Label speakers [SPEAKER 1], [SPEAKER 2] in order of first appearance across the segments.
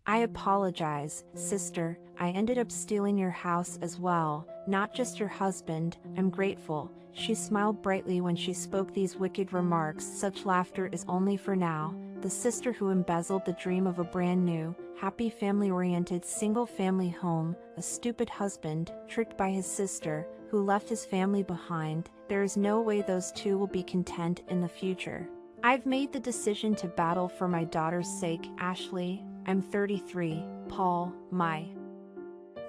[SPEAKER 1] I apologize, sister. I ended up stealing your house as well, not just your husband. I'm grateful. She smiled brightly when she spoke these wicked remarks. Such laughter is only for now. The sister who embezzled the dream of a brand new, happy family-oriented single-family home, a stupid husband, tricked by his sister, who left his family behind. There is no way those two will be content in the future. I've made the decision to battle for my daughter's sake, Ashley. I'm 33, Paul, my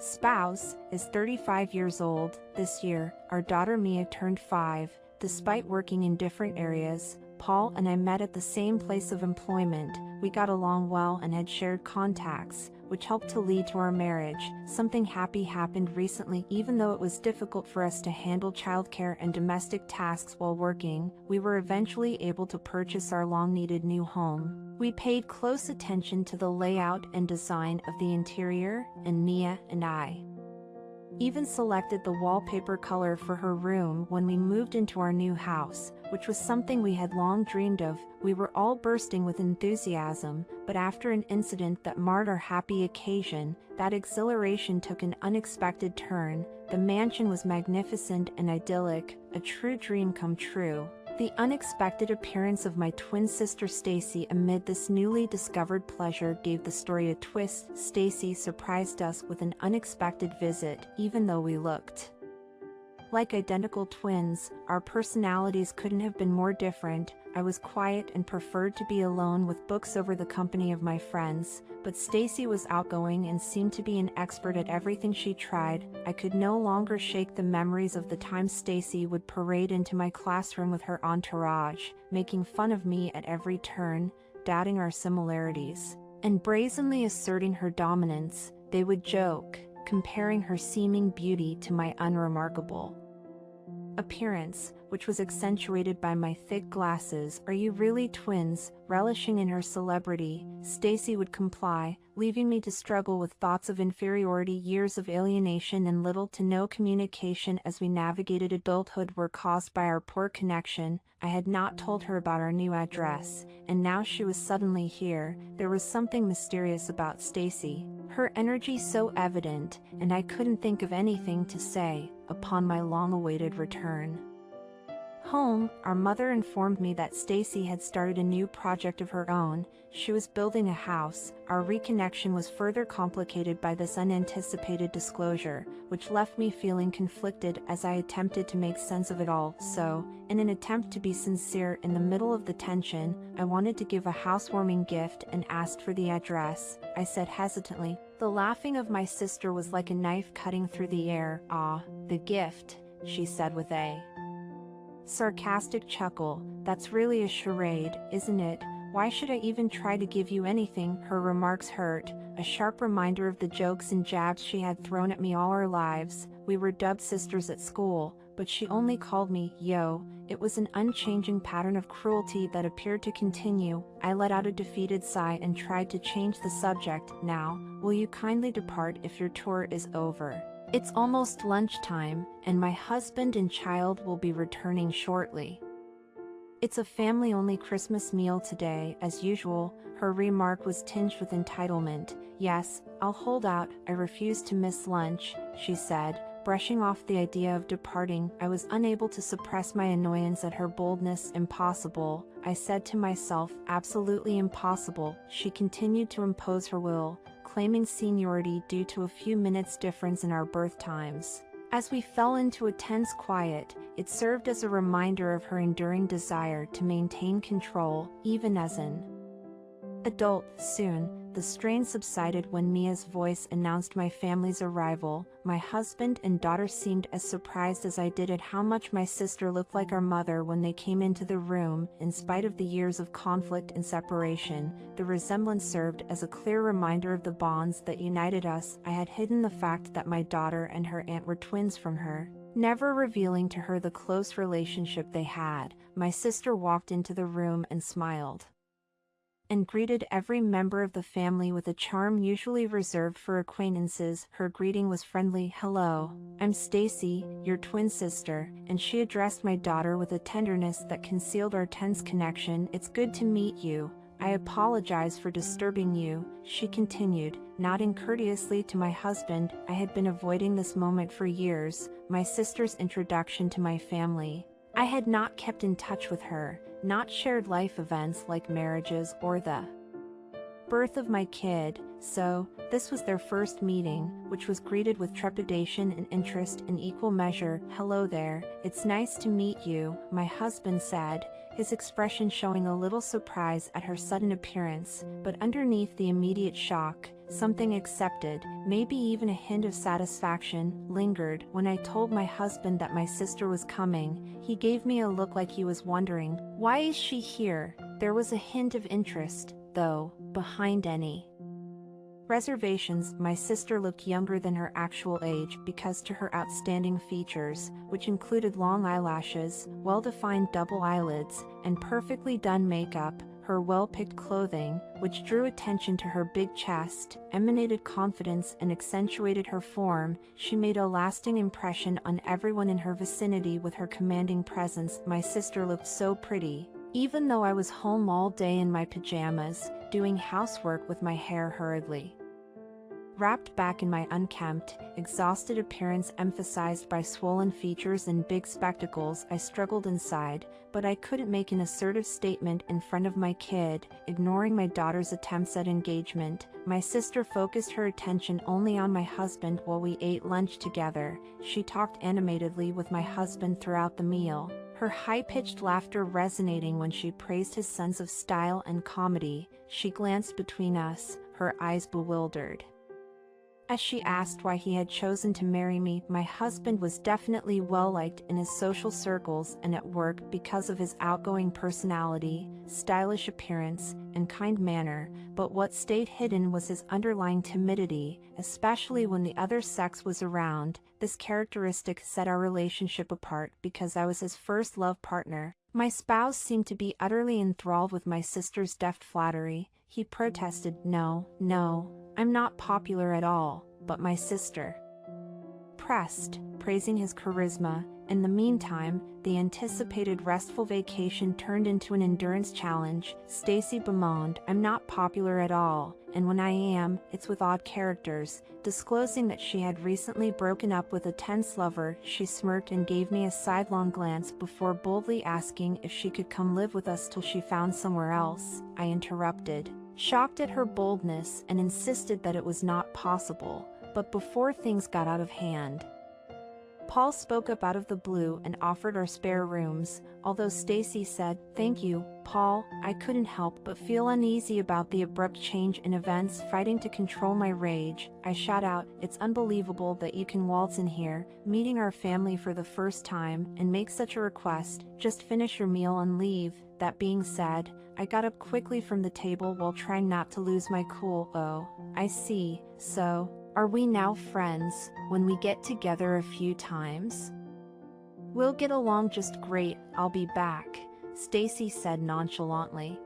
[SPEAKER 1] spouse, is 35 years old. This year, our daughter Mia turned 5. Despite working in different areas, Paul and I met at the same place of employment. We got along well and had shared contacts, which helped to lead to our marriage. Something happy happened recently. Even though it was difficult for us to handle childcare and domestic tasks while working, we were eventually able to purchase our long-needed new home. We paid close attention to the layout and design of the interior, and Mia and I even selected the wallpaper color for her room when we moved into our new house, which was something we had long dreamed of. We were all bursting with enthusiasm, but after an incident that marred our happy occasion, that exhilaration took an unexpected turn. The mansion was magnificent and idyllic, a true dream come true. The unexpected appearance of my twin sister Stacy amid this newly discovered pleasure gave the story a twist. Stacy surprised us with an unexpected visit. Even though we looked like identical twins, our personalities couldn't have been more different. I was quiet and preferred to be alone with books over the company of my friends, but Stacy was outgoing and seemed to be an expert at everything she tried. I could no longer shake the memories of the time Stacy would parade into my classroom with her entourage, making fun of me at every turn, doubting our similarities, and brazenly asserting her dominance. They would joke, comparing her seeming beauty to my unremarkable appearance, which was accentuated by my thick glasses. "Are you really twins?" Relishing in her celebrity, Stacy would comply, leaving me to struggle with thoughts of inferiority. Years of alienation and little to no communication as we navigated adulthood were caused by our poor connection. I had not told her about our new address, and now she was suddenly here. There was something mysterious about Stacy, her energy so evident, and I couldn't think of anything to say. Upon my long-awaited return home, our mother informed me that Stacy had started a new project of her own. She was building a house. Our reconnection was further complicated by this unanticipated disclosure, which left me feeling conflicted as I attempted to make sense of it all. So, in an attempt to be sincere in the middle of the tension, I wanted to give a housewarming gift and asked for the address. I said hesitantly. The laughing of my sister was like a knife cutting through the air. "Ah, the gift," she said with a sarcastic chuckle. "That's really a charade, isn't it? Why should I even try to give you anything?" Her remarks hurt, a sharp reminder of the jokes and jabs she had thrown at me all our lives. We were dubbed sisters at school, but she only called me Yo. It was an unchanging pattern of cruelty that appeared to continue. I let out a defeated sigh and tried to change the subject. "Now, will you kindly depart if your tour is over? It's almost lunchtime, and my husband and child will be returning shortly. It's a family-only Christmas meal today, as usual." Her remark was tinged with entitlement. "Yes, I'll hold out. I refuse to miss lunch," she said, brushing off the idea of departing. I was unable to suppress my annoyance at her boldness. "Impossible," I said to myself. "Absolutely impossible." She continued to impose her will, claiming seniority due to a few minutes difference in our birth times. As we fell into a tense quiet, it served as a reminder of her enduring desire to maintain control, even as an adult. Soon, the strain subsided when Mia's voice announced my family's arrival. My husband and daughter seemed as surprised as I did at how much my sister looked like our mother when they came into the room. In spite of the years of conflict and separation, the resemblance served as a clear reminder of the bonds that united us. I had hidden the fact that my daughter and her aunt were twins from her, never revealing to her the close relationship they had. My sister walked into the room and smiled, and greeted every member of the family with a charm usually reserved for acquaintances. Her greeting was friendly. "Hello, I'm Stacy, your twin sister," and she addressed my daughter with a tenderness that concealed our tense connection. "It's good to meet you. I apologize for disturbing you, she continued, nodding courteously to my husband. I had been avoiding this moment for years, my sister's introduction to my family. I had not kept in touch with her, not shared life events like marriages or the birth of my kid, so this was their first meeting, which was greeted with trepidation and interest in equal measure. Hello there, it's nice to meet you, my husband said, his expression showing a little surprise at her sudden appearance, but underneath the immediate shock, something accepted, maybe even a hint of satisfaction, lingered. When I told my husband that my sister was coming, he gave me a look like he was wondering, why is she here? There was a hint of interest, though, behind any reservations. My sister looked younger than her actual age because to her outstanding features, which included long eyelashes, well-defined double eyelids, and perfectly done makeup, her well-picked clothing, which drew attention to her big chest, emanated confidence and accentuated her form. She made a lasting impression on everyone in her vicinity with her commanding presence. My sister looked so pretty, even though I was home all day in my pajamas, doing housework with my hair hurriedly wrapped back in my unkempt, exhausted appearance emphasized by swollen features and big spectacles. I struggled inside, but I couldn't make an assertive statement in front of my kid. Ignoring my daughter's attempts at engagement, my sister focused her attention only on my husband while we ate lunch together. She talked animatedly with my husband throughout the meal, her high-pitched laughter resonating when she praised his sense of style and comedy. She glanced between us, her eyes bewildered, as she asked why he had chosen to marry me. My husband was definitely well-liked in his social circles and at work because of his outgoing personality, stylish appearance, and kind manner, but what stayed hidden was his underlying timidity, especially when the other sex was around. This characteristic set our relationship apart because I was his first love partner. My spouse seemed to be utterly enthralled with my sister's deft flattery. He protested, no, I'm not popular at all, but my sister pressed, praising his charisma. In the meantime, the anticipated restful vacation turned into an endurance challenge. Stacy bemoaned, I'm not popular at all, and when I am, it's with odd characters. Disclosing that she had recently broken up with a tense lover, she smirked and gave me a sidelong glance before boldly asking if she could come live with us till she found somewhere else. I interrupted, shocked at her boldness, and insisted that it was not possible. But before things got out of hand, Paul spoke up out of the blue and offered our spare rooms. Although Stacy said, thank you, Paul, I couldn't help but feel uneasy about the abrupt change in events. Fighting to control my rage, I shot out, it's unbelievable that you can waltz in here, meeting our family for the first time, and make such a request. Just finish your meal and leave. That being said, I got up quickly from the table while trying not to lose my cool. Oh, I see, so are we now friends? When we get together a few times, we'll get along just great. I'll be back, Stacy said nonchalantly.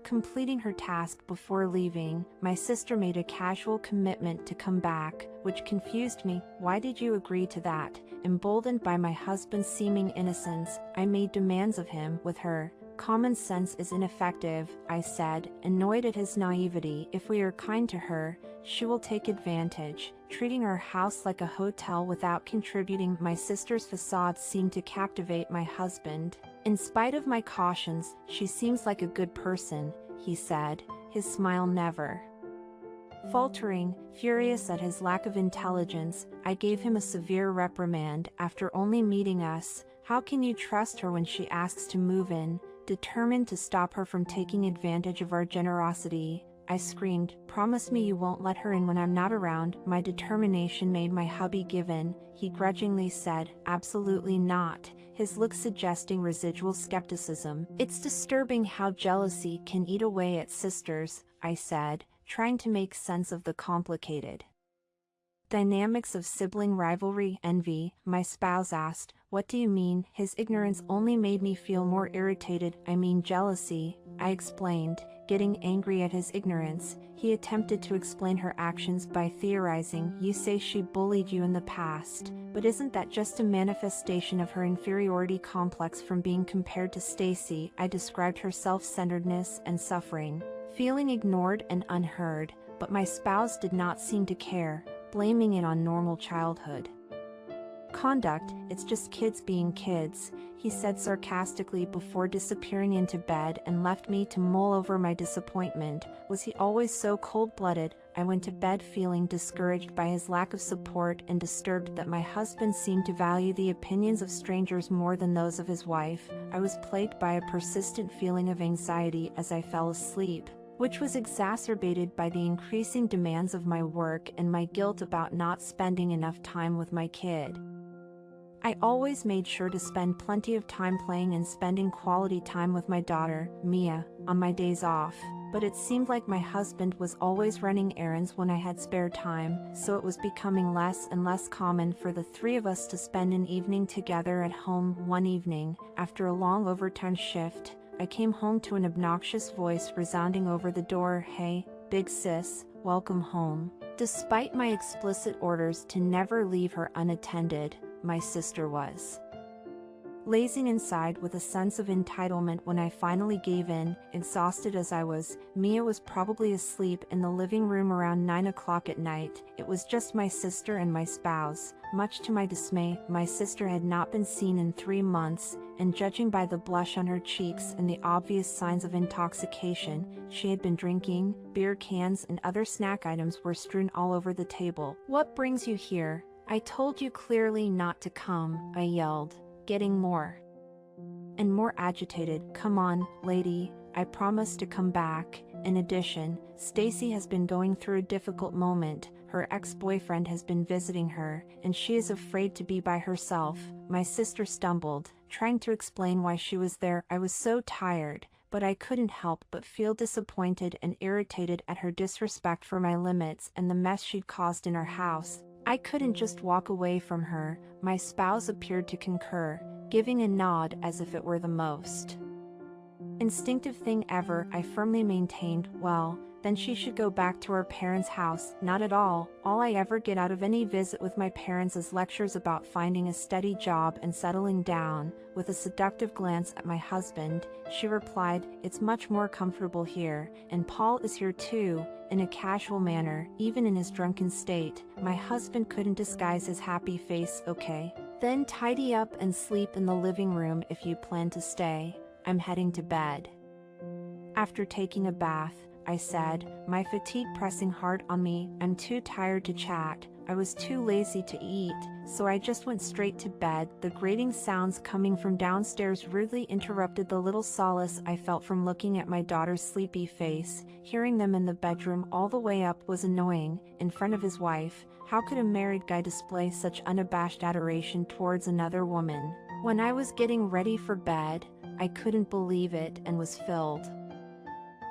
[SPEAKER 1] Completing her task before leaving, my sister made a casual commitment to come back, which confused me. Why did you agree to that? Emboldened by my husband's seeming innocence, I made demands of him. With her, common sense is ineffective, I said, annoyed at his naivety. If we are kind to her, she will take advantage, treating our house like a hotel without contributing. My sister's facade seemed to captivate my husband. In spite of my cautions, she seems like a good person, he said, his smile never faltering. Furious at his lack of intelligence, I gave him a severe reprimand. After only meeting us, how can you trust her when she asks to move in? Determined to stop her from taking advantage of our generosity, I screamed, promise me you won't let her in when I'm not around. My determination made my hubby give in. He grudgingly said, absolutely not, his look suggesting residual skepticism. It's disturbing how jealousy can eat away at sisters, I said, trying to make sense of the complicated dynamics of sibling rivalry. Envy, my spouse asked, "What do you mean?" His ignorance only made me feel more irritated. "I mean jealousy," I explained, getting angry at his ignorance. He attempted to explain her actions by theorizing, "You say she bullied you in the past, but isn't that just a manifestation of her inferiority complex from being compared to Stacy?" I described her self-centeredness and suffering, feeling ignored and unheard, but my spouse did not seem to care, blaming it on normal childhood conduct. "It's just kids being kids," he said sarcastically before disappearing into bed and left me to mull over my disappointment. Was he always so cold-blooded? I went to bed feeling discouraged by his lack of support and disturbed that my husband seemed to value the opinions of strangers more than those of his wife. I was plagued by a persistent feeling of anxiety as I fell asleep, which was exacerbated by the increasing demands of my work and my guilt about not spending enough time with my kid. I always made sure to spend plenty of time playing and spending quality time with my daughter, Mia, on my days off, but it seemed like my husband was always running errands when I had spare time, so it was becoming less and less common for the three of us to spend an evening together at home. One evening, after a long overtime shift, I came home to an obnoxious voice resounding over the door, "Hey, big sis, welcome home." Despite my explicit orders to never leave her unattended, my sister was lazing inside with a sense of entitlement. When I finally gave in, exhausted as I was, Mia was probably asleep in the living room around 9 o'clock at night. It was just my sister and my spouse. Much to my dismay, my sister had not been seen in 3 months, and judging by the blush on her cheeks and the obvious signs of intoxication, she had been drinking. Beer cans and other snack items were strewn all over the table. "What brings you here? I told you clearly not to come," I yelled, getting more and more agitated. "Come on, lady, I promise to come back." In addition, Stacy has been going through a difficult moment. Her ex-boyfriend has been visiting her, and she is afraid to be by herself. My sister stumbled, trying to explain why she was there. I was so tired, but I couldn't help but feel disappointed and irritated at her disrespect for my limits and the mess she'd caused in our house. I couldn't just walk away from her. My spouse appeared to concur, giving a nod as if it were the most instinctive thing ever. I firmly maintained, "Well, then she should go back to her parents' house." "Not at all. All I ever get out of any visit with my parents is lectures about finding a steady job and settling down." With a seductive glance at my husband, she replied, "It's much more comfortable here, and Paul is here too." In a casual manner, even in his drunken state, my husband couldn't disguise his happy face. "Okay. Then tidy up and sleep in the living room if you plan to stay. I'm heading to bed." After taking a bath, I said, my fatigue pressing hard on me, "I'm too tired to chat." I was too lazy to eat, so I just went straight to bed. The grating sounds coming from downstairs rudely interrupted the little solace I felt from looking at my daughter's sleepy face. Hearing them in the bedroom all the way up was annoying. In front of his wife, how could a married guy display such unabashed adoration towards another woman? When I was getting ready for bed, I couldn't believe it and was filled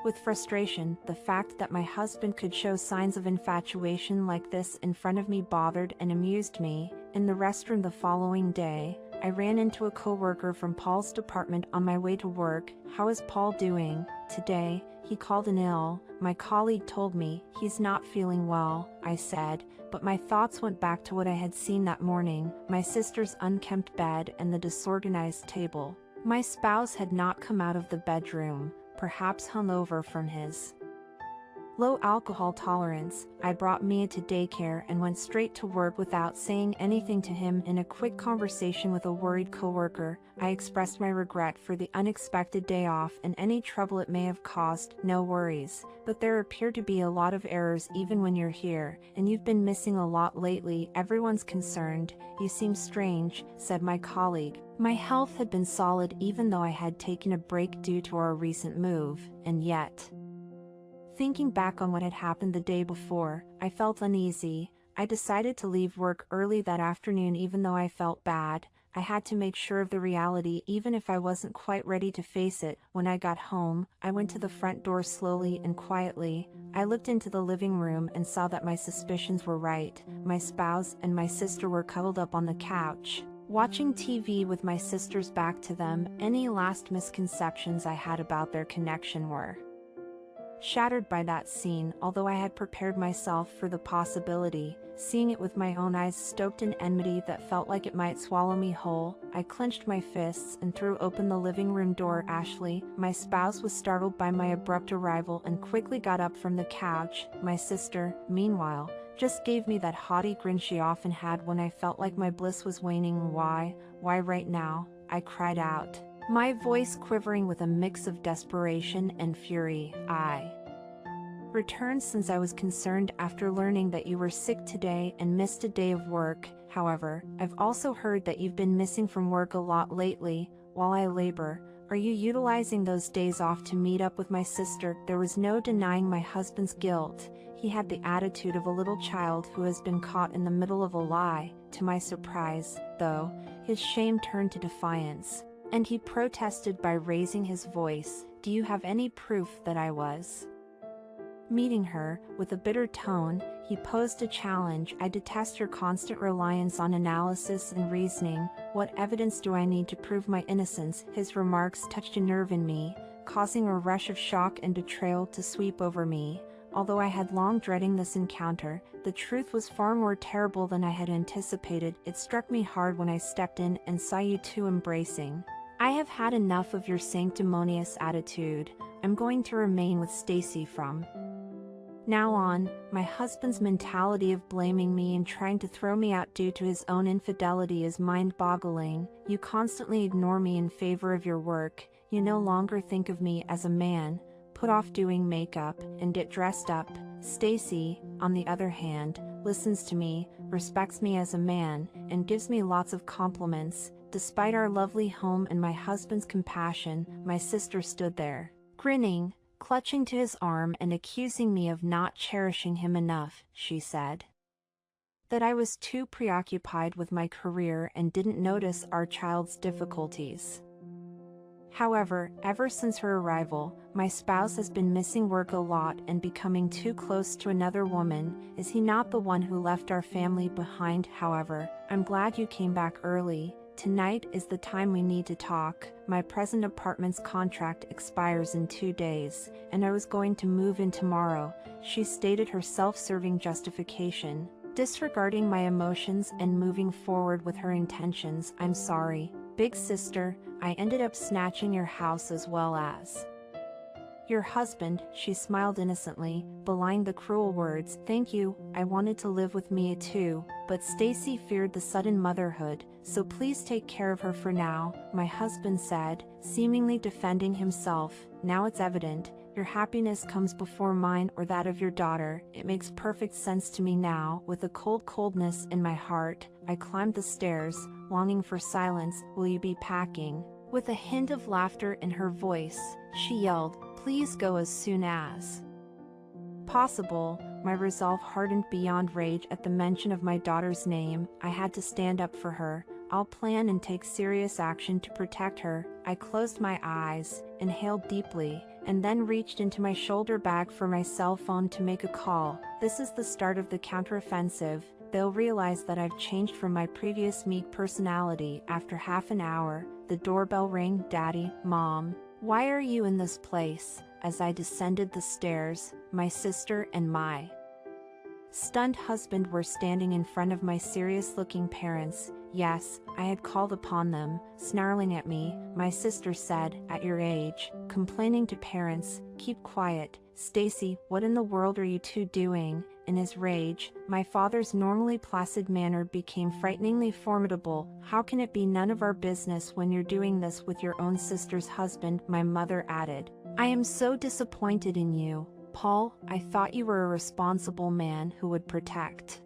[SPEAKER 1] with frustration. The fact that my husband could show signs of infatuation like this in front of me bothered and amused me. In the restroom the following day, I ran into a coworker from Paul's department on my way to work. "How is Paul doing today?" "He called in ill. My colleague told me he's not feeling well," I said, but my thoughts went back to what I had seen that morning, my sister's unkempt bed and the disorganized table. My spouse had not come out of the bedroom, perhaps hungover from his low alcohol tolerance. I brought Mia to daycare and went straight to work without saying anything to him. In a quick conversation with a worried coworker, I expressed my regret for the unexpected day off and any trouble it may have caused. "No worries, but there appear to be a lot of errors even when you're here, and you've been missing a lot lately. Everyone's concerned. You seem strange," said my colleague. My health had been solid even though I had taken a break due to our recent move, and yet, thinking back on what had happened the day before, I felt uneasy. I decided to leave work early that afternoon even though I felt bad. I had to make sure of the reality even if I wasn't quite ready to face it. When I got home, I went to the front door slowly and quietly. I looked into the living room and saw that my suspicions were right. My spouse and my sister were cuddled up on the couch, Watching TV with my sisters back to them, any last misconceptions I had about their connection were shattered by that scene. Although I had prepared myself for the possibility, seeing it with my own eyes stoked an enmity that felt like it might swallow me whole. I clenched my fists and threw open the living room door. Ashley, my spouse, was startled by my abrupt arrival and quickly got up from the couch. My sister, meanwhile, just gave me that haughty grin she often had when I felt like my bliss was waning. Why right now? I cried out, my voice quivering with a mix of desperation and fury. I returned since I was concerned after learning that you were sick today and missed a day of work. However, I've also heard that you've been missing from work a lot lately. While I labor, are you utilizing those days off to meet up with my sister? There was no denying my husband's guilt. He had the attitude of a little child who has been caught in the middle of a lie. To my surprise, though, his shame turned to defiance, and he protested by raising his voice. Do you have any proof that I was meeting her? With a bitter tone, he posed a challenge. I detest your constant reliance on analysis and reasoning. What evidence do I need to prove my innocence? His remarks touched a nerve in me, causing a rush of shock and betrayal to sweep over me. Although I had long dreading this encounter, the truth was far more terrible than I had anticipated. It struck me hard when I stepped in and saw you two embracing. I have had enough of your sanctimonious attitude. I'm going to remain with Stacy from now on. My husband's mentality of blaming me and trying to throw me out due to his own infidelity is mind-boggling. You constantly ignore me in favor of your work. You no longer think of me as a man. Put off doing makeup and get dressed up. Stacy, on the other hand, listens to me, respects me as a man, and gives me lots of compliments. Despite our lovely home and my husband's compassion, my sister stood there, grinning, clutching to his arm and accusing me of not cherishing him enough. She said that I was too preoccupied with my career and didn't notice our child's difficulties. However, ever since her arrival, my spouse has been missing work a lot and becoming too close to another woman. Is he not the one who left our family behind? However, I'm glad you came back early. Tonight is the time we need to talk. My present apartment's contract expires in 2 days, and I was going to move in tomorrow, she stated, her self-serving justification. Disregarding my emotions and moving forward with her intentions. I'm sorry, big sister, I ended up snatching your house as well as your husband. She smiled innocently, belying the cruel words. Thank you, I wanted to live with Mia too, but Stacy feared the sudden motherhood, so please take care of her for now, my husband said, seemingly defending himself. Now it's evident, your happiness comes before mine or that of your daughter. It makes perfect sense to me now. With a coldness in my heart, I climbed the stairs, longing for silence. Will you be packing? With a hint of laughter in her voice, she yelled, please go as soon as possible. My resolve hardened beyond rage at the mention of my daughter's name. I had to stand up for her. I'll plan and take serious action to protect her. I closed my eyes, inhaled deeply, and then reached into my shoulder bag for my cell phone to make a call. This is the start of the counteroffensive. They'll realize that I've changed from my previous meek personality. After half an hour, the doorbell rang. Daddy, Mom, why are you in this place? As I descended the stairs, my sister and my stunned husband were standing in front of my serious-looking parents. Yes, I had called upon them, snarling at me. My sister said, at your age, complaining to parents, keep quiet. Stacy, what in the world are you two doing? In his rage, my father's normally placid manner became frighteningly formidable. How can it be none of our business when you're doing this with your own sister's husband? My mother added. I am so disappointed in you, Paul. I thought you were a responsible man who would protect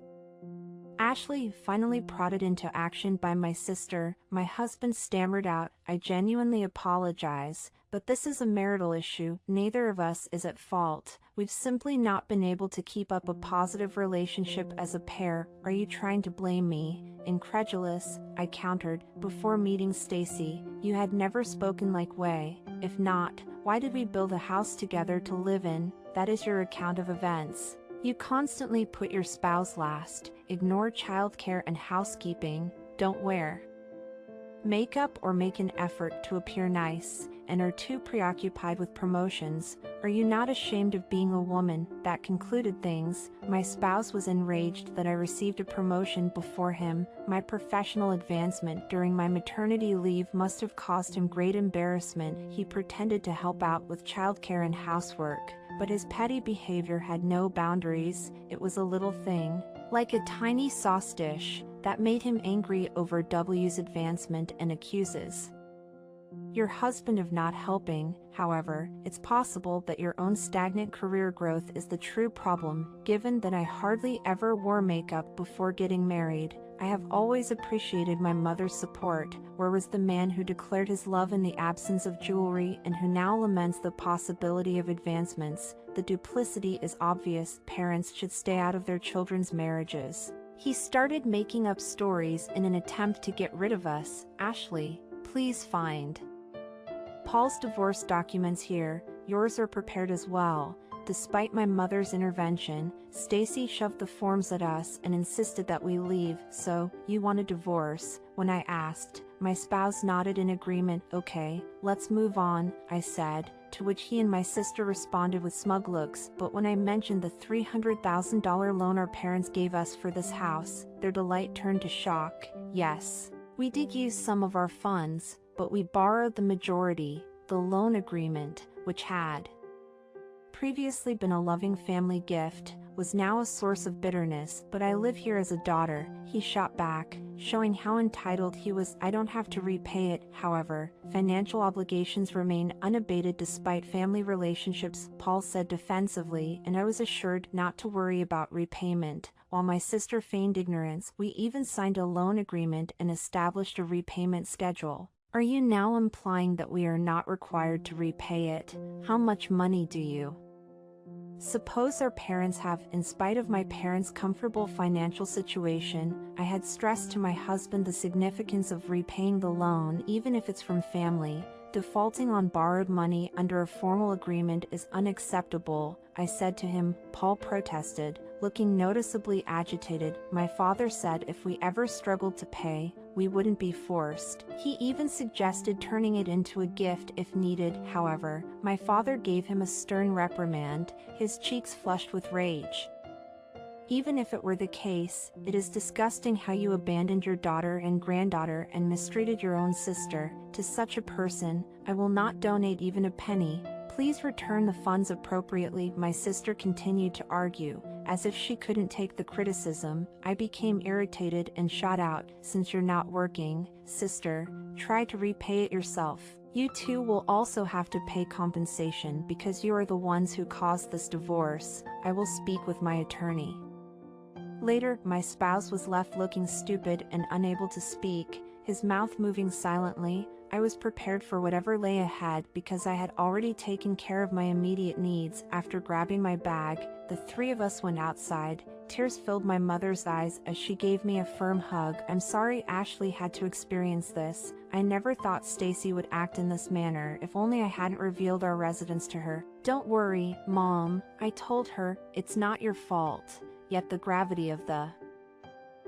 [SPEAKER 1] Ashley. Finally prodded into action by my sister, my husband stammered out, I genuinely apologize, but this is a marital issue. Neither of us is at fault. We've simply not been able to keep up a positive relationship as a pair. Are you trying to blame me? Incredulous, I countered. Before meeting Stacy, you had never spoken like way. If not, why did we build a house together to live in? That is your account of events. You constantly put your spouse last, ignore childcare and housekeeping, don't wear makeup or make an effort to appear nice, and are too preoccupied with promotions? Are you not ashamed of being a woman? That concluded things. My spouse was enraged that I received a promotion before him. My professional advancement during my maternity leave must have caused him great embarrassment. He pretended to help out with childcare and housework, but his petty behavior had no boundaries. It was a little thing, like a tiny sauce dish, that made him angry over W's advancement and accuses your husband of not helping. However, it's possible that your own stagnant career growth is the true problem. Given that I hardly ever wore makeup before getting married, I have always appreciated my mother's support. Where was the man who declared his love in the absence of jewelry and who now laments the possibility of advancements? The duplicity is obvious. Parents should stay out of their children's marriages. He started making up stories in an attempt to get rid of us. Ashley, please find Paul's divorce documents here. Yours are prepared as well. Despite my mother's intervention, Stacy shoved the forms at us and insisted that we leave. So, you want a divorce? When I asked, my spouse nodded in agreement. Okay, let's move on, I said, to which he and my sister responded with smug looks. But when I mentioned the $300,000 loan our parents gave us for this house, their delight turned to shock. Yes, we did use some of our funds, but we borrowed the majority. The loan agreement, which had previously been a loving family gift, was now a source of bitterness. But I live here as a daughter, he shot back, showing how entitled he was. I don't have to repay it. However, financial obligations remain unabated despite family relationships, Paul said defensively, and I was assured not to worry about repayment. While my sister feigned ignorance, we even signed a loan agreement and established a repayment schedule. Are you now implying that we are not required to repay it? How much money do you suppose our parents have? In spite of my parents' comfortable financial situation, I had stressed to my husband the significance of repaying the loan, even if it's from family. Defaulting on borrowed money under a formal agreement is unacceptable, I said to him. Paul protested, looking noticeably agitated. My father said if we ever struggled to pay, we wouldn't be forced. He even suggested turning it into a gift if needed. However, my father gave him a stern reprimand, his cheeks flushed with rage. Even if it were the case, it is disgusting how you abandoned your daughter and granddaughter and mistreated your own sister. To such a person, I will not donate even a penny. Please return the funds appropriately. My sister continued to argue, as if she couldn't take the criticism. I became irritated and shot out, since you're not working, sister, try to repay it yourself. You too will also have to pay compensation because you are the ones who caused this divorce. I will speak with my attorney. Later, my spouse was left looking stupid and unable to speak, his mouth moving silently. I was prepared for whatever lay ahead because I had already taken care of my immediate needs. After grabbing my bag, the three of us went outside. Tears filled my mother's eyes as she gave me a firm hug. I'm sorry Ashley had to experience this. I never thought Stacy would act in this manner. If only I hadn't revealed our residence to her. Don't worry, Mom, I told her, it's not your fault. Yet the gravity of the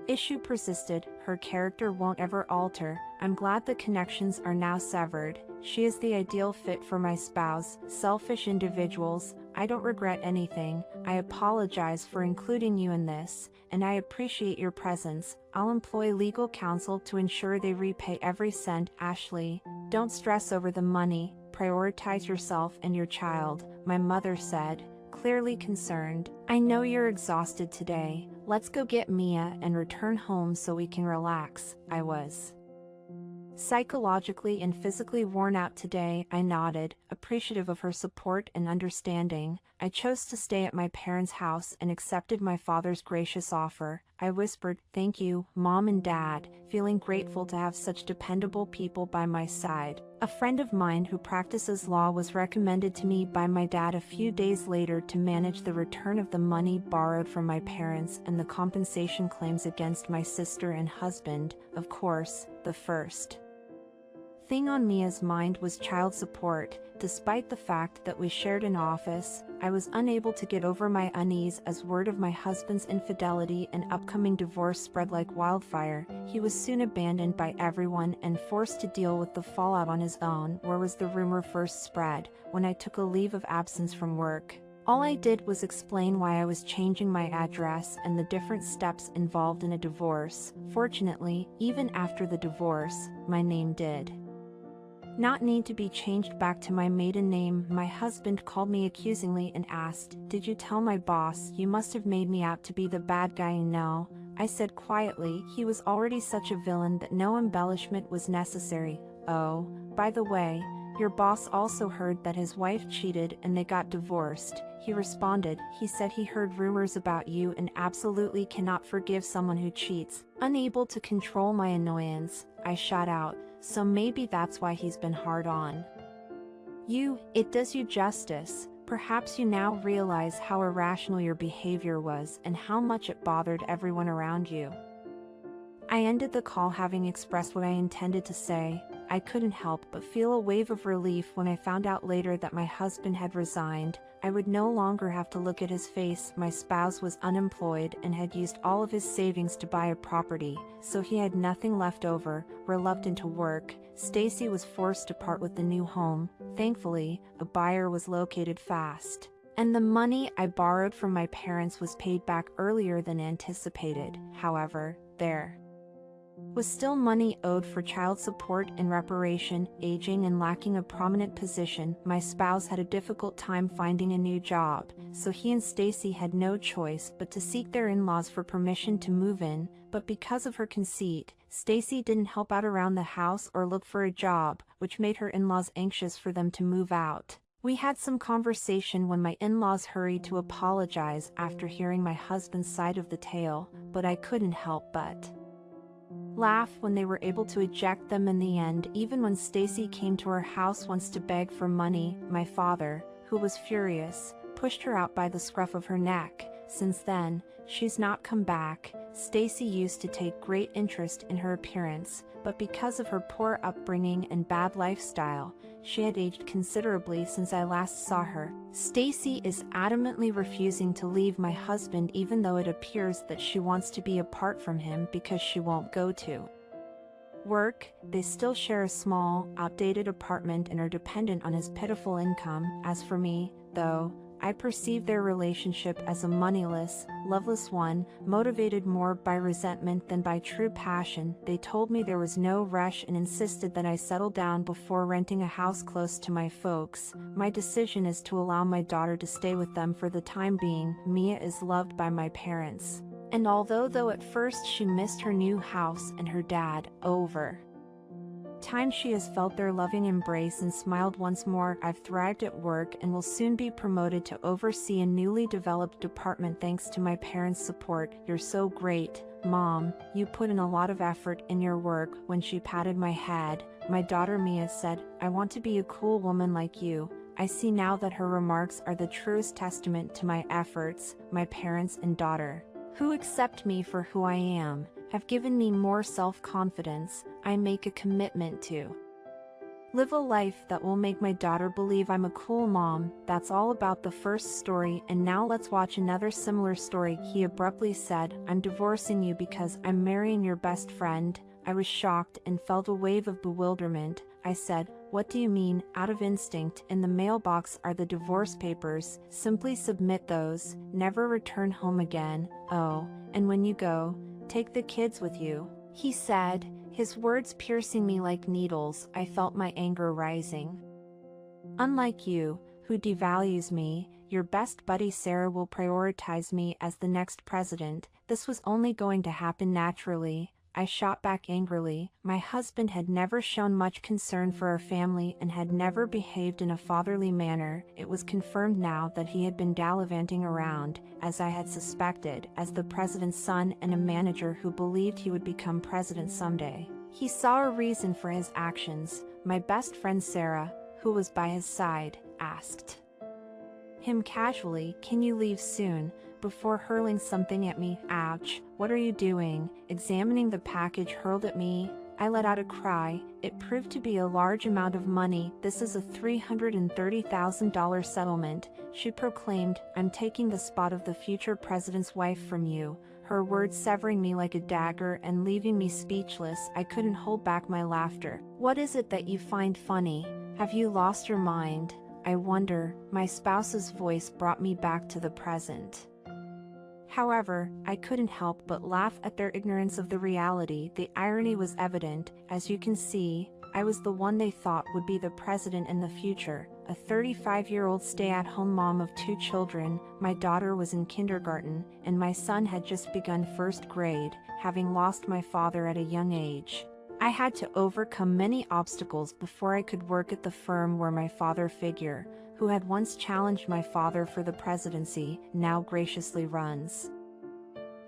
[SPEAKER 1] issue persisted. Her character won't ever alter. I'm glad the connections are now severed. She is the ideal fit for my spouse. Selfish individuals. I don't regret anything. I apologize for including you in this, and I appreciate your presence. I'll employ legal counsel to ensure they repay every cent. Ashley, don't stress over the money. Prioritize yourself and your child, my mother said, clearly concerned. I know you're exhausted today. Let's go get Mia and return home so we can relax. I was psychologically and physically worn out today. I nodded, appreciative of her support and understanding. I chose to stay at my parents' house and accepted my father's gracious offer. I whispered, "Thank you, Mom and Dad," feeling grateful to have such dependable people by my side. A friend of mine who practices law was recommended to me by my dad a few days later to manage the return of the money borrowed from my parents and the compensation claims against my sister and husband. Of course, the first thing on Mia's mind was child support. Despite the fact that we shared an office, I was unable to get over my unease as word of my husband's infidelity and upcoming divorce spread like wildfire. He was soon abandoned by everyone and forced to deal with the fallout on his own. Where was the rumor first spread? When I took a leave of absence from work. All I did was explain why I was changing my address and the different steps involved in a divorce. Fortunately, even after the divorce, my name did not need to be changed back to my maiden name. My husband called me accusingly and asked, "Did you tell my boss? You must have made me out to be the bad guy." "No," I said quietly. He was already such a villain that no embellishment was necessary. "Oh, by the way, your boss also heard that his wife cheated and they got divorced," he responded. "He said he heard rumors about you and absolutely cannot forgive someone who cheats." Unable to control my annoyance, I shot out, "So maybe that's why he's been hard on you." It does you justice. Perhaps you now realize how irrational your behavior was and how much it bothered everyone around you. I ended the call having expressed what I intended to say. I couldn't help but feel a wave of relief when I found out later that my husband had resigned. I would no longer have to look at his face. My spouse was unemployed and had used all of his savings to buy a property, so he had nothing left over. Reluctant to work, Stacy was forced to part with the new home. Thankfully, a buyer was located fast, and the money I borrowed from my parents was paid back earlier than anticipated. However, there was still money owed for child support and reparation. Aging and lacking a prominent position, my spouse had a difficult time finding a new job, so he and Stacy had no choice but to seek their in-laws for permission to move in. But because of her conceit, Stacy didn't help out around the house or look for a job, which made her in-laws anxious for them to move out. We had some conversation when my in-laws hurried to apologize after hearing my husband's side of the tale, but I couldn't help but laugh when they were able to eject them in the end. Even when Stacy came to our house once to beg for money, my father, who was furious, pushed her out by the scruff of her neck. Since then, she's not come back. Stacy used to take great interest in her appearance, but because of her poor upbringing and bad lifestyle, she had aged considerably since I last saw her. Stacy is adamantly refusing to leave my husband even though it appears that she wants to be apart from him because she won't go to work. They still share a small, outdated apartment and are dependent on his pitiful income. As for me, though, I perceive their relationship as a moneyless, loveless one, motivated more by resentment than by true passion. They told me there was no rush and insisted that I settle down before renting a house close to my folks. My decision is to allow my daughter to stay with them for the time being. Mia is loved by my parents, and although at first she missed her new house and her dad, over time she has felt their loving embrace and smiled once more. I've thrived at work and will soon be promoted to oversee a newly developed department thanks to my parents' support. "You're so great, Mom. You put in a lot of effort in your work." When she patted my head, my daughter Mia said, "I want to be a cool woman like you." I see now that her remarks are the truest testament to my efforts. My parents and daughter, who accept me for who I am, have given me more self-confidence. I make a commitment to live a life that will make my daughter believe I'm a cool mom. That's all about the first story, and now let's watch another similar story. He abruptly said, "I'm divorcing you because I'm marrying your best friend." I was shocked and felt a wave of bewilderment. I said, "What do you mean?" Out of instinct, "In the mailbox are the divorce papers. Simply submit those. Never return home again. Oh, and when you go, take the kids with you," he said, his words piercing me like needles. I felt my anger rising. "Unlike you, who devalues me, your best buddy Sarah will prioritize me as the next president. This was only going to happen naturally." I shot back angrily. My husband had never shown much concern for our family and had never behaved in a fatherly manner. It was confirmed now that he had been gallivanting around, as I had suspected, as the president's son and a manager who believed he would become president someday. He saw a reason for his actions. My best friend Sarah, who was by his side, asked him casually, "Can you leave soon?" before hurling something at me. Ouch, what are you doing? Examining the package hurled at me, I let out a cry. It proved to be a large amount of money. This is a $330,000 settlement, she proclaimed. I'm taking the spot of the future president's wife from you. Her words severing me like a dagger and leaving me speechless. I couldn't hold back my laughter. What is it that you find funny? Have you lost your mind? I wonder. My spouse's voice brought me back to the present. However, I couldn't help but laugh at their ignorance of the reality. The irony was evident. As you can see, I was the one they thought would be the president in the future, a 35-year-old stay-at-home mom of 2 children. My daughter was in kindergarten, and my son had just begun first grade, having lost my father at a young age. I had to overcome many obstacles before I could work at the firm where my father figure, who had once challenged my father for the presidency, now graciously runs.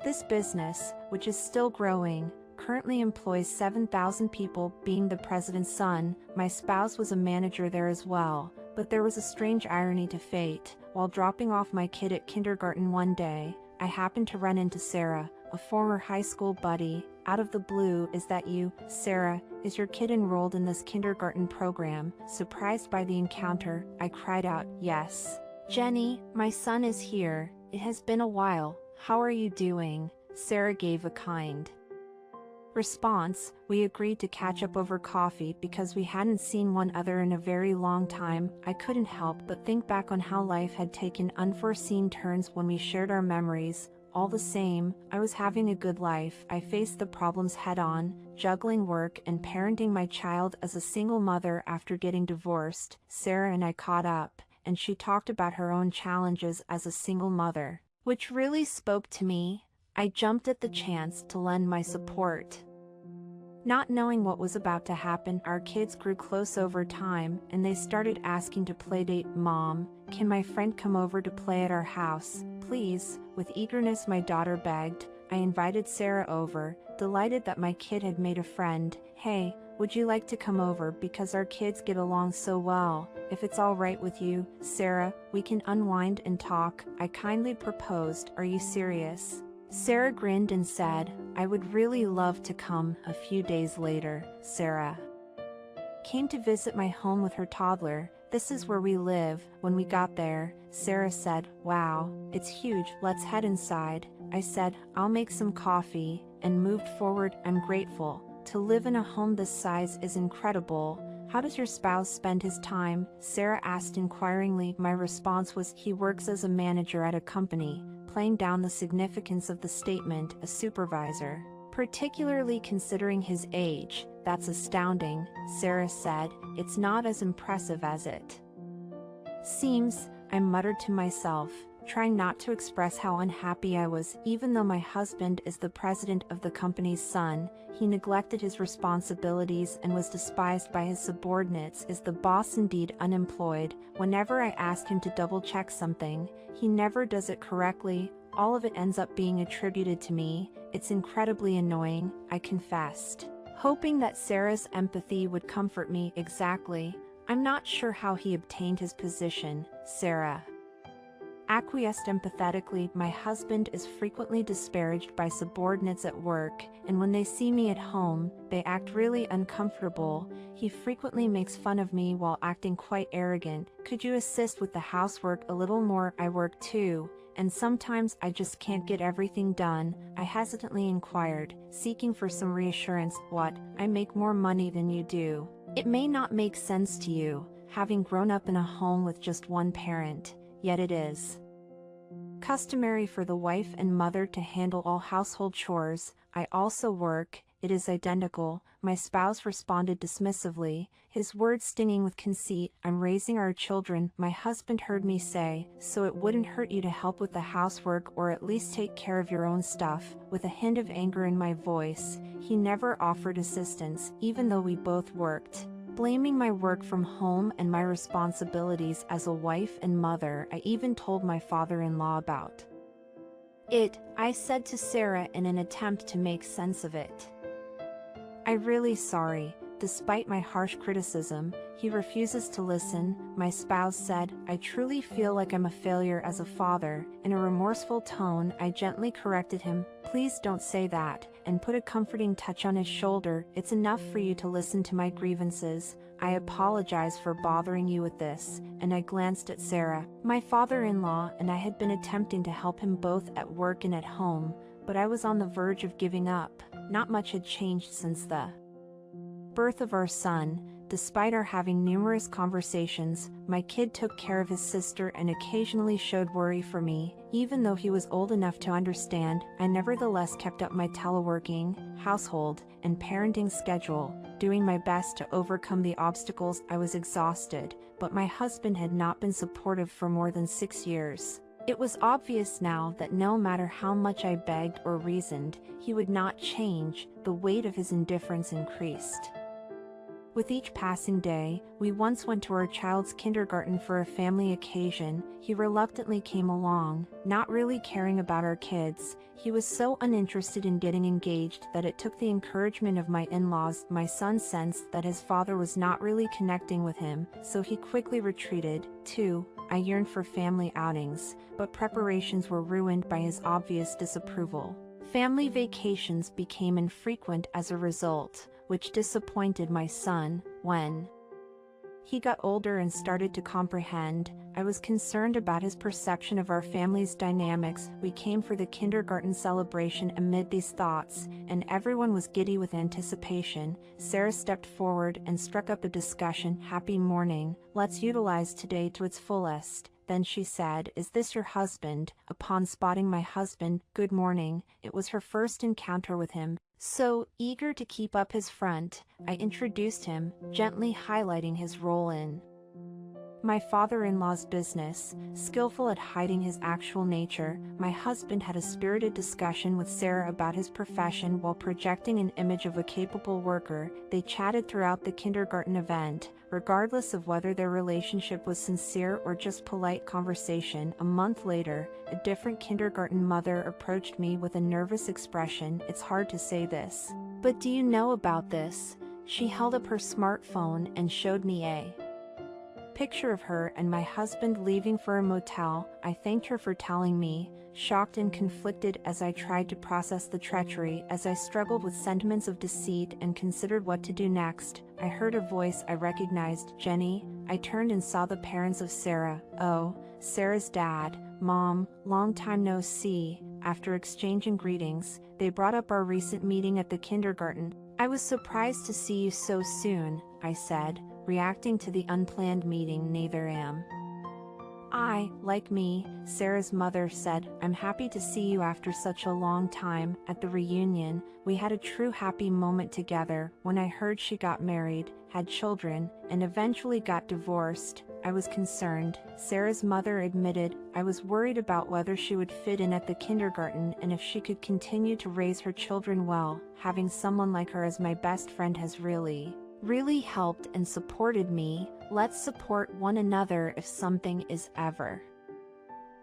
[SPEAKER 1] This business, which is still growing, currently employs 7,000 people. Being the president's son, my spouse was a manager there as well, but there was a strange irony to fate. While dropping off my kid at kindergarten one day, I happened to run into Sarah, a former high school buddy. Out of the blue, "Is that you, Sarah? Is your kid enrolled in this kindergarten program?" Surprised by the encounter, I cried out, "Yes. Jenny, my son is here. It has been a while. How are you doing?" Sarah gave a kind response. We agreed to catch up over coffee because we hadn't seen one another in a very long time. I couldn't help but think back on how life had taken unforeseen turns when we shared our memories. All the same, I was having a good life. I faced the problems head-on, juggling work and parenting my child as a single mother after getting divorced. Sarah and I caught up, and she talked about her own challenges as a single mother, which really spoke to me. I jumped at the chance to lend my support. Not knowing what was about to happen, our kids grew close over time, and they started asking to playdate. "Mom, can my friend come over to play at our house, please?" With eagerness my daughter begged. I invited Sarah over, delighted that my kid had made a friend. "Hey, would you like to come over because our kids get along so well? If it's all right with you, Sarah, we can unwind and talk," I kindly proposed. "Are you serious?" Sarah grinned and said, "I would really love to come." A few days later, Sarah came to visit my home with her toddler. "This is where we live." When we got there, Sarah said, "Wow, it's huge. Let's head inside." I said, "I'll make some coffee," and moved forward. I'm grateful. To live in a home this size is incredible. "How does your spouse spend his time?" Sarah asked inquiringly. My response was, "He works as a manager at a company," playing down the significance of the statement, "a supervisor." "Particularly considering his age, that's astounding," Sarah said. "It's not as impressive as it seems," I muttered to myself, trying not to express how unhappy I was. Even though my husband is the president of the company's son, he neglected his responsibilities and was despised by his subordinates. Is the boss indeed unemployed? Whenever I ask him to double-check something, he never does it correctly. All of it ends up being attributed to me. It's incredibly annoying, I confessed, hoping that Sarah's empathy would comfort me. "Exactly. I'm not sure how he obtained his position," Sarah acquiesced empathetically. "My husband is frequently disparaged by subordinates at work, and when they see me at home, they act really uncomfortable. He frequently makes fun of me while acting quite arrogant. Could you assist with the housework a little more? I work too, and sometimes I just can't get everything done," I hesitantly inquired, seeking for some reassurance. "What? I make more money than you do. It may not make sense to you, having grown up in a home with just one parent, yet it is customary for the wife and mother to handle all household chores. I also work." "It is identical," my spouse responded dismissively, his words stinging with conceit. "I'm raising our children," my husband heard me say, "so it wouldn't hurt you to help with the housework or at least take care of your own stuff." With a hint of anger in my voice, he never offered assistance, even though we both worked. Blaming my work from home and my responsibilities as a wife and mother, I even told my father-in-law about it, I said to Sarah in an attempt to make sense of it. "I'm really sorry, Despite my harsh criticism, he refuses to listen. My spouse said, I truly feel like I'm a failure as a father. In a remorseful tone, I gently corrected him, please don't say that, and put a comforting touch on his shoulder. It's enough for you to listen to my grievances. I apologize for bothering you with this, and I glanced at Sarah. My father-in-law and I had been attempting to help him both at work and at home, but I was on the verge of giving up. Not much had changed since the birth of our son. Despite our having numerous conversations, my kid took care of his sister and occasionally showed worry for me. Even though he was old enough to understand, I nevertheless kept up my teleworking, household, and parenting schedule, doing my best to overcome the obstacles. I was exhausted, but my husband had not been supportive for more than 6 years. It was obvious now that no matter how much I begged or reasoned, he would not change. The weight of his indifference increased. With each passing day, we once went to our child's kindergarten for a family occasion. He reluctantly came along, not really caring about our kids. He was so uninterested in getting engaged that it took the encouragement of my in-laws. My son sensed that his father was not really connecting with him, so he quickly retreated. Too, I yearned for family outings, but preparations were ruined by his obvious disapproval. Family vacations became infrequent as a result, which disappointed my son. When he got older and started to comprehend, I was concerned about his perception of our family's dynamics. We came for the kindergarten celebration amid these thoughts, and everyone was giddy with anticipation. Sarah stepped forward and struck up a discussion. Happy morning, let's utilize today to its fullest. Then she said, is this your husband? Upon spotting my husband, good morning, it was her first encounter with him. So, eager to keep up his front, I introduced him, gently highlighting his role in my father-in-law's business. Skillful at hiding his actual nature, my husband had a spirited discussion with Sarah about his profession while projecting an image of a capable worker. They chatted throughout the kindergarten event, regardless of whether their relationship was sincere or just polite conversation. A month later, a different kindergarten mother approached me with a nervous expression. It's hard to say this, but do you know about this? She held up her smartphone and showed me a picture of her and my husband leaving for a motel. I thanked her for telling me, shocked and conflicted as I tried to process the treachery. As I struggled with sentiments of deceit and considered what to do next, I heard a voice I recognized. Jenny. I turned and saw the parents of Sarah. Oh, Sarah's dad, Mom, long time no see. After exchanging greetings, they brought up our recent meeting at the kindergarten. I was surprised to see you so soon, I said, reacting to the unplanned meeting. Neither am I. Like me, Sarah's mother said, I'm happy to see you after such a long time. At the reunion, we had a true happy moment together. When I heard she got married, had children, and eventually got divorced, I was concerned. Sarah's mother admitted, I was worried about whether she would fit in at the kindergarten and if she could continue to raise her children well. Having someone like her as my best friend has really helped and supported me. Let's support one another if something is ever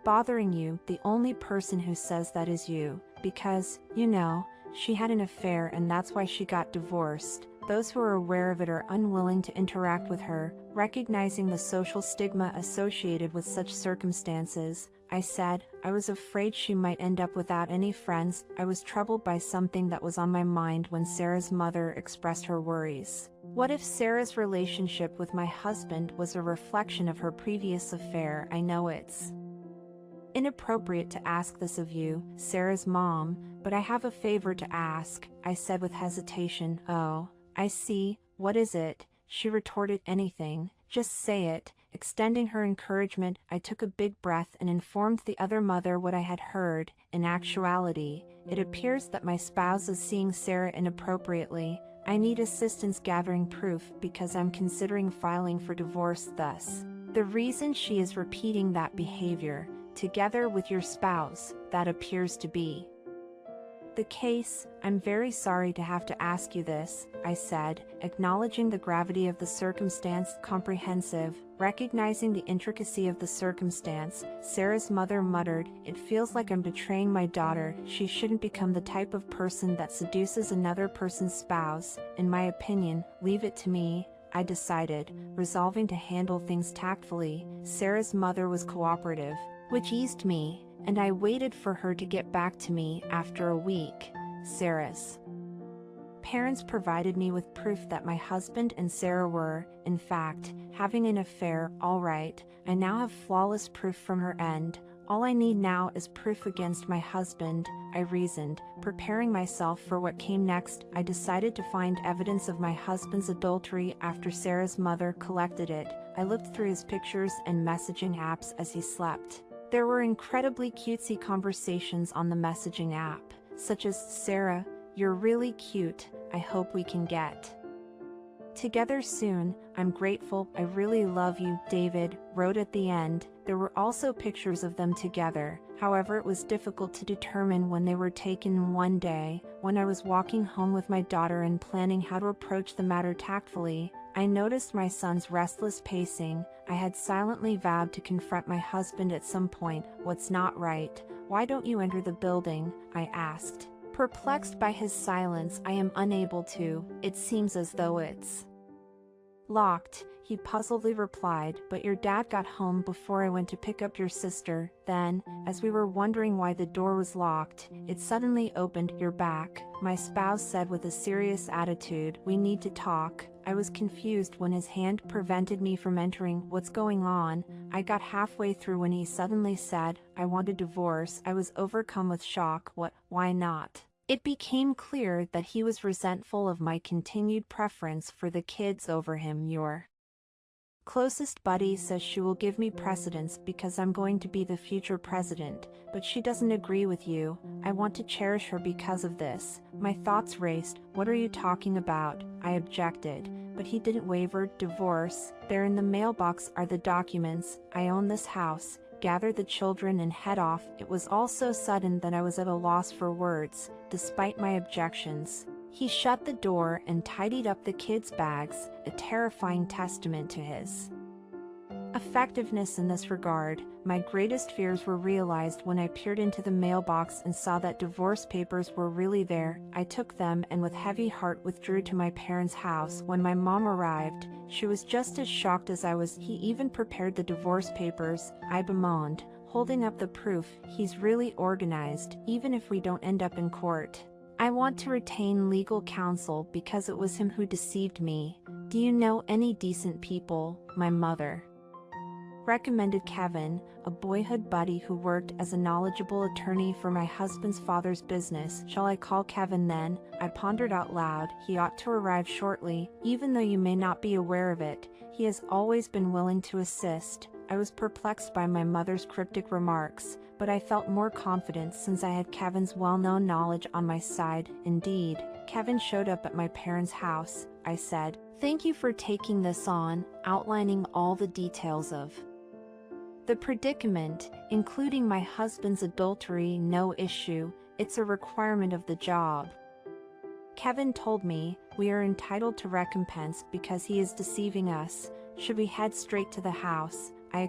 [SPEAKER 1] bothering you. The only person who says that is you, because, you know, she had an affair and that's why she got divorced. Those who are aware of it are unwilling to interact with her, recognizing the social stigma associated with such circumstances. I said, I was afraid she might end up without any friends. I was troubled by something that was on my mind when Sarah's mother expressed her worries. What if Sarah's relationship with my husband was a reflection of her previous affair? I know it's inappropriate to ask this of you, Sarah's mom, but I have a favor to ask, I said with hesitation. Oh, I see, what is it? She retorted. Anything, just say it. Extending her encouragement, I took a big breath and informed the other mother what I had heard. In actuality, it appears that my spouse is seeing Sarah inappropriately. I need assistance gathering proof because I'm considering filing for divorce. Thus, the reason she is repeating that behavior, together with your spouse, that appears to be the case. I'm very sorry to have to ask you this, I said, acknowledging the gravity of the circumstance. Comprehensive, Recognizing the intricacy of the circumstance, Sarah's mother muttered, "It feels like I'm betraying my daughter. She shouldn't become the type of person that seduces another person's spouse. In my opinion, leave it to me," I decided, resolving to handle things tactfully. Sarah's mother was cooperative, which eased me, and I waited for her to get back to me after a week. Sarah's parents provided me with proof that my husband and Sarah were, in fact, having an affair. All right, I now have flawless proof from her end. All I need now is proof against my husband, I reasoned. Preparing myself for what came next, I decided to find evidence of my husband's adultery after Sarah's mother collected it. I looked through his pictures and messaging apps as he slept. There were incredibly cutesy conversations on the messaging app, such as, "Sarah, you're really cute, I hope we can get together soon, I'm grateful, I really love you," David wrote at the end. There were also pictures of them together, however it was difficult to determine when they were taken. One day, when I was walking home with my daughter and planning how to approach the matter tactfully, I noticed my son's restless pacing. I had silently vowed to confront my husband at some point. "What's not right? Why don't you enter the building?" I asked. Perplexed by his silence, "I am unable to. It seems as though it's locked," he puzzledly replied, "but your dad got home before I went to pick up your sister." Then, as we were wondering why the door was locked, it suddenly opened. "You're back," my spouse said with a serious attitude. "We need to talk." I was confused when his hand prevented me from entering. "What's going on?" I got halfway through when he suddenly said, "I want a divorce." I was overcome with shock. "What? Why not?" It became clear that he was resentful of my continued preference for the kids over him. "Your closest buddy says she will give me precedence because I'm going to be the future president, but she doesn't agree with you. I want to cherish her because of this." My thoughts raced. "What are you talking about?" I objected, but he didn't waver. "Divorce. There in the mailbox are the documents. I own this house. Gather the children and head off." It was all so sudden that I was at a loss for words, despite my objections. He shut the door and tidied up the kids' bags, a terrifying testament to his effectiveness in this regard. My greatest fears were realized when I peered into the mailbox and saw that divorce papers were really there. I took them and with heavy heart withdrew to my parents' house. When my mom arrived, she was just as shocked as I was. "He even prepared the divorce papers," I bemoaned, holding up the proof. "He's really organized, even if we don't end up in court. I want to retain legal counsel because it was him who deceived me. Do you know any decent people?" My mother recommended Kevin, a boyhood buddy who worked as a knowledgeable attorney for my husband's father's business. "Shall I call Kevin then?" I pondered out loud. "He ought to arrive shortly, even though you may not be aware of it. He has always been willing to assist." I was perplexed by my mother's cryptic remarks, but I felt more confident since I had Kevin's well-known knowledge on my side. "Indeed, Kevin showed up at my parents' house," I said. "Thank you for taking this on," outlining all the details of the predicament, including my husband's adultery. "No issue, it's a requirement of the job." Kevin told me, "We are entitled to recompense because he is deceiving us. Should we head straight to the house?" I